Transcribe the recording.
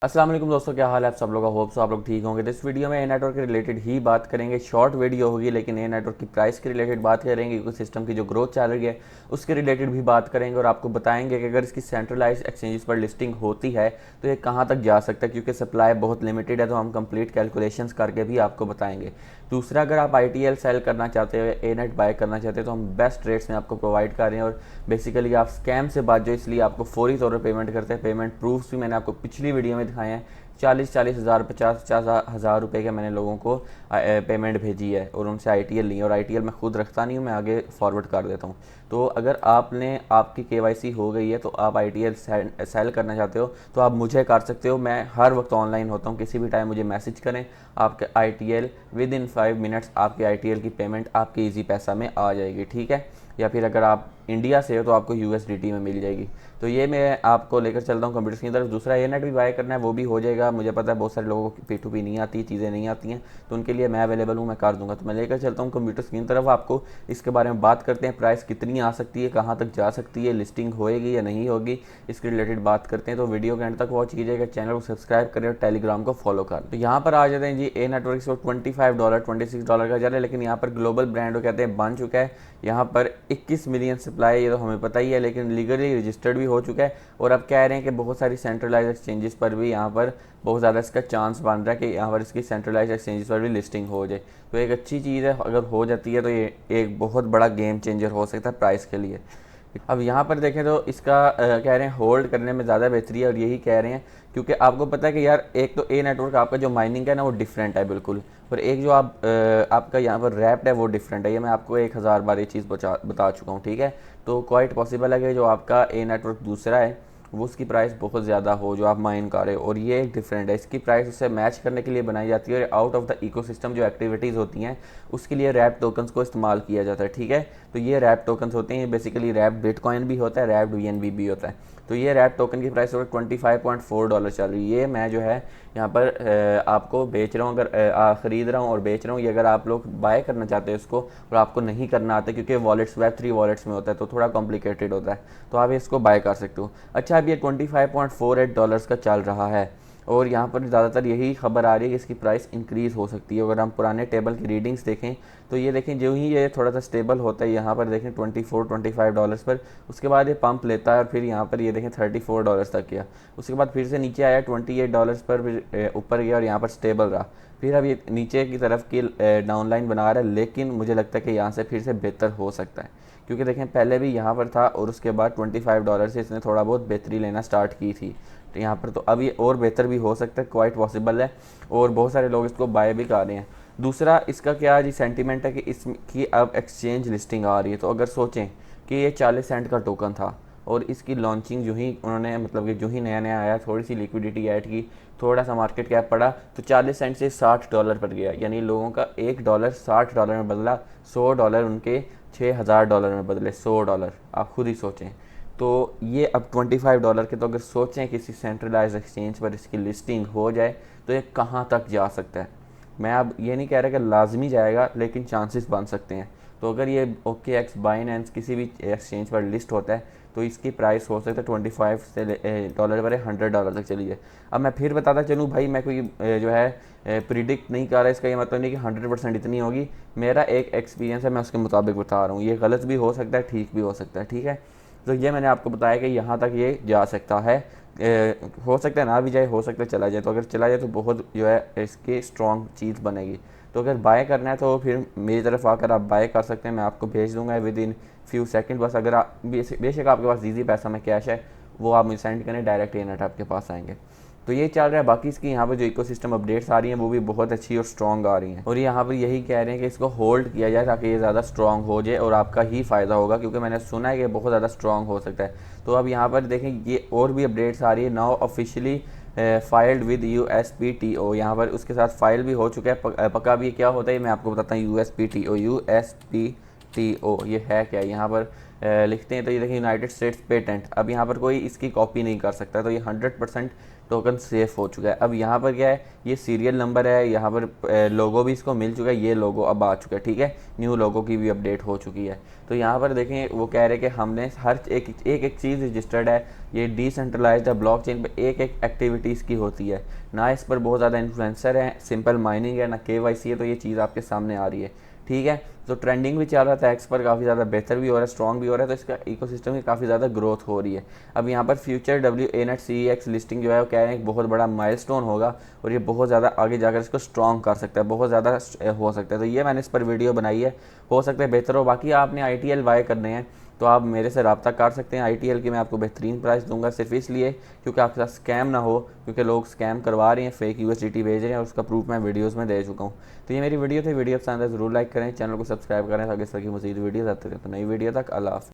अस्सलाम वालेकुम दोस्तों, क्या हाल है आप सब लोगों का। होप सो आप लोग ठीक होंगे। तो इस वीडियो में ए नेटवर्क के रिलेटेड ही बात करेंगे। शॉर्ट वीडियो होगी लेकिन ए नेटवर्क की प्राइस के रिलेटेड बात करेंगे, क्योंकि सिस्टम की जो ग्रोथ चल रही है उसके रिलेटेड भी बात करेंगे और आपको बताएंगे कि अगर इसकी सेंट्रलाइज एक्सचेंजेस पर लिस्टिंग होती है तो ये कहाँ तक जा सकता है, क्योंकि सप्लाई बहुत लिमिटेड है। तो हम कंप्लीट कैलकुलेशंस करके भी आपको बताएंगे। दूसरा, अगर आप ITL सेल करना चाहते हो, ए नेट बाय करना चाहते हो, तो हम बेस्ट रेट्स में आपको प्रोवाइड कर रहे हैं और बेसिकली आप स्कैम से बच जाओ, इसलिए आपको फौरी तौर पर पेमेंट करते हैं। पेमेंट प्रूफ्स भी मैंने आपको पिछली वीडियो में दिखाए हैं। 40-40 हज़ार 50-50 हज़ार रुपये के मैंने लोगों को पेमेंट भेजी है और उनसे ITL ली है। और ITL मैं खुद रखता नहीं हूँ, मैं आगे फॉरवर्ड कर देता हूँ। तो अगर आपकी KYC हो गई है तो आप ITL सेल करना चाहते हो तो आप मुझे कर सकते हो। मैं हर वक्त ऑनलाइन होता हूँ, किसी भी टाइम मुझे मैसेज करें। आपके ITL विद इन 5 मिनट्स आपके ITL की पेमेंट आपके ईजी पैसा में आ जाएगी, ठीक है। या फिर अगर आप इंडिया से हो तो आपको USDT में मिल जाएगी। तो ये मैं आपको लेकर चलता हूँ कंप्यूटर की तरफ। दूसरा, ए नेट भी बाय करना है वो भी हो जाएगा। मुझे पता है बहुत सारे लोगों को P2P नहीं आती, चीज़ें नहीं आती हैं, तो उनके लिए मैं अवेलेबल हूँ, मैं कर दूंगा। तो मैं लेकर चलता हूँ कंप्यूटर स्क्रीन तरफ। आपको इसके बारे में बात करते हैं, प्राइस कितनी आ सकती है, कहाँ तक जा सकती है, लिस्टिंग होएगी या नहीं होगी, इसके रिलेटेड बात करते हैं। तो वीडियो के एंड तक वॉच कीजिएगा, चैनल को सब्सक्राइब करें और टेलीग्राम को फॉलो कर। तो यहाँ पर आ जाते हैं जी। ए नेटवर्क को $25 $26 का जा रहा है, लेकिन यहाँ पर ग्लोबल ब्रांड कहते हैं बन चुका है। यहाँ पर 21 मिलियन सप्लाई, ये तो हमें पता ही है, लेकिन लीगली रजिस्टर्ड भी हो चुका है। और अब कह रहे हैं कि बहुत सारी सेंट्रलाइज एक्सचेंजेस पर भी यहाँ पर बहुत ज़्यादा इसका चांस बन रहा है कि यहाँ पर इसकी सेंट्रलाइज एक्सचेंजेस पर भी लिस्टिंग हो जाए। तो एक अच्छी चीज़ है, अगर हो जाती है तो ये एक बहुत बड़ा गेम चेंजर हो सकता है प्राइस के लिए। अब यहाँ पर देखें तो इसका कह रहे हैं होल्ड करने में ज़्यादा बेहतरी है, और यही कह रहे हैं क्योंकि आपको पता है कि यार एक तो ए नेटवर्क आपका जो माइनिंग है ना वो डिफरेंट है बिल्कुल, और एक जो आपका यहाँ पर रैप्ड है वो डिफरेंट है। ये मैं आपको 1000 बार ये चीज़ बता चुका हूँ, ठीक है। तो क्वाइट पॉसिबल है कि जो आपका ए नेटवर्क दूसरा है वो उसकी प्राइस बहुत ज़्यादा हो जो आप माइन कर रहे हो, और ये एक डिफरेंट है। इसकी प्राइस उससे मैच करने के लिए बनाई जाती है, और आउट ऑफ द इकोसिस्टम जो एक्टिविटीज़ होती हैं उसके लिए रैप टोकन्स को इस्तेमाल किया जाता है, ठीक है। तो ये रैप टोकन्स होते हैं, बेसिकली रैप बिटकॉइन भी होता है, रैप BNB भी होता है। तो ये रैप टोकन की प्राइस $25.4 चल रही है। ये मैं जो है यहाँ पर आपको बेच रहा हूँ, अगर ख़रीद रहा हूँ और बेच रहा हूँ। ये अगर आप लोग बाय करना चाहते हो इसको और आपको नहीं करना आता, क्योंकि वॉलेट्स Web3 वॉलेट्स में होता है तो थोड़ा कॉम्प्लिकेटेड होता है, तो आप इसको बाय कर सकते हो। अच्छा, अब ये $25.48 का चल रहा है, और यहाँ पर ज़्यादातर यही खबर आ रही है कि इसकी प्राइस इंक्रीज़ हो सकती है। अगर हम पुराने टेबल की रीडिंग्स देखें तो ये देखें जो ही ये थोड़ा सा स्टेबल होता है, यहाँ पर देखें $24-25 पर, उसके बाद ये पंप लेता है और फिर यहाँ पर ये देखें $34 तक गया। उसके बाद फिर से नीचे आया $28 पर, फिर ऊपर गया और यहाँ पर स्टेबल रहा। फिर अब ये नीचे की तरफ की डाउन लाइन बना रहा है, लेकिन मुझे लगता है कि यहाँ से फिर से बेहतर हो सकता है, क्योंकि देखें पहले भी यहाँ पर था और उसके बाद $25 से इसने थोड़ा बहुत बेहतरी लेना स्टार्ट की थी। तो यहाँ पर तो अब ये और बेहतर भी हो सकता है, क्वाइट पॉसिबल है, और बहुत सारे लोग इसको बाय भी कर रहे हैं। दूसरा, इसका क्या जी सेंटीमेंट है कि इसकी अब एक्सचेंज लिस्टिंग आ रही है। तो अगर सोचें कि ये 40 सेंट का टोकन था और इसकी लॉन्चिंग जो ही उन्होंने मतलब कि जो ही नया नया आया, थोड़ी सी लिक्विडिटी ऐड की, थोड़ा सा मार्केट कैप पड़ा, तो 40 सेंट से $60 पर गया। यानी लोगों का $1 $60 में बदला, $100 उनके $6000 में बदले। $100 आप खुद ही सोचें। तो ये अब $25 के, तो अगर सोचें किसी सेंट्रलाइज एक्सचेंज पर इसकी लिस्टिंग हो जाए तो ये कहाँ तक जा सकता है। मैं अब ये नहीं कह रहा कि लाजमी जाएगा, लेकिन चांसेस बन सकते हैं। तो अगर ये OKX बाइनेंस किसी भी एक्सचेंज पर लिस्ट होता है तो इसकी प्राइस हो सकता है $25 से डॉलर पर $100 तक चली जाए। अब मैं फिर बताता चलूँ भाई, मैं कोई जो है प्रिडिक्ट नहीं कर रहा, इसका ये मतलब नहीं कि 100% इतनी होगी। मेरा एक एक्सपीरियंस है, मैं उसके मुताबिक बता रहा हूँ। ये गलत भी हो सकता है, ठीक भी हो सकता है, ठीक है। तो ये मैंने आपको बताया कि यहाँ तक ये जा सकता है। हो सकता है ना भी जाए, हो सकता है चला जाए। तो अगर चला जाए तो बहुत जो है इसकी स्ट्रॉन्ग चीज़ बनेगी। तो अगर बाय करना है तो फिर मेरी तरफ आकर आप बाय कर सकते हैं, मैं आपको भेज दूंगा विद इन फ्यू सेकंड। बस अगर आप बेशक आपके पास ईजी पैसा में कैश है, वो आप मुझे सेंड करें, डायरेक्ट ए नेट आपके पास आएंगे। तो ये चल रहा है। बाकी इसकी यहाँ पर जो इकोसिस्टम अपडेट्स आ रही हैं वो भी बहुत अच्छी और स्ट्रॉन्ग आ रही हैं, और यहाँ पर यही कह रहे हैं कि इसको होल्ड किया जाए ताकि ये ज़्यादा स्ट्रॉन्ग हो जाए और आपका ही फ़ायदा होगा, क्योंकि मैंने सुना है कि बहुत ज़्यादा स्ट्रॉन्ग हो सकता है। तो अब यहाँ पर देखें ये और भी अपडेट्स आ रही है। Now officially filed with USPTO, यहाँ पर उसके साथ फाइल भी हो चुका है। पक्का भी क्या होता है मैं आपको बताता हूँ। USPTO ये है क्या, यहाँ पर लिखते हैं तो ये देखिए यूनाइटेड स्टेट्स पेटेंट। अब यहाँ पर कोई इसकी कॉपी नहीं कर सकता, तो ये 100% टोकन सेफ हो चुका है। अब यहाँ पर क्या है, ये सीरियल नंबर है, यहाँ पर लोगो भी इसको मिल चुका है, ये लोगो अब आ चुका है, ठीक है, न्यू लोगो की भी अपडेट हो चुकी है। तो यहाँ पर देखें वो कह रहे हैं कि हमने हर एक चीज़ रजिस्टर्ड है, ये डिसेंट्रलाइज्ड है, ब्लॉकचेन पे एक एक्टिविटीज़ की होती है, ना इस पर बहुत ज़्यादा इन्फ्लुएंसर है, सिंपल माइनिंग है, ना KYC है। तो ये चीज़ आपके सामने आ रही है, ठीक है। तो ट्रेंडिंग भी चल रहा था, एक्स पर काफ़ी ज़्यादा बेहतर भी हो रहा है, स्ट्रॉन्ग भी हो रहा है, तो इसका इकोसिस्टम की काफ़ी ज़्यादा ग्रोथ हो रही है। अब यहाँ पर फ्यूचर WANET CEX लिस्टिंग जो है वो कह रहे हैं एक बहुत बड़ा माइलस्टोन होगा और ये बहुत ज़्यादा आगे जाकर इसको स्ट्रॉन्ग कर सकता है, बहुत ज़्यादा हो सकता है। तो ये मैंने इस पर वीडियो बनाई है, हो सकता है बेहतर हो। बाकी आपने ITL बाय करने हैं तो आप मेरे से रब्ता कर सकते हैं। ITL की मैं आपको बेहतरीन प्राइस दूंगा, सिर्फ इसलिए क्योंकि आपके साथ स्कैम ना हो, क्योंकि लोग स्कैम करवा रहे हैं, फेक USDT भेज रहे हैं और उसका प्रूफ मैं वीडियोस में दे चुका हूँ। तो ये मेरी वीडियो थी, वीडियो पसंद है ज़रूर लाइक करें, चैनल को सब्सक्राइब करें ताकि इस तरह की मज़ीद वीडियोज़ आते रहें। तो नई वीडियो तक अल्लाह हाफ़िज़।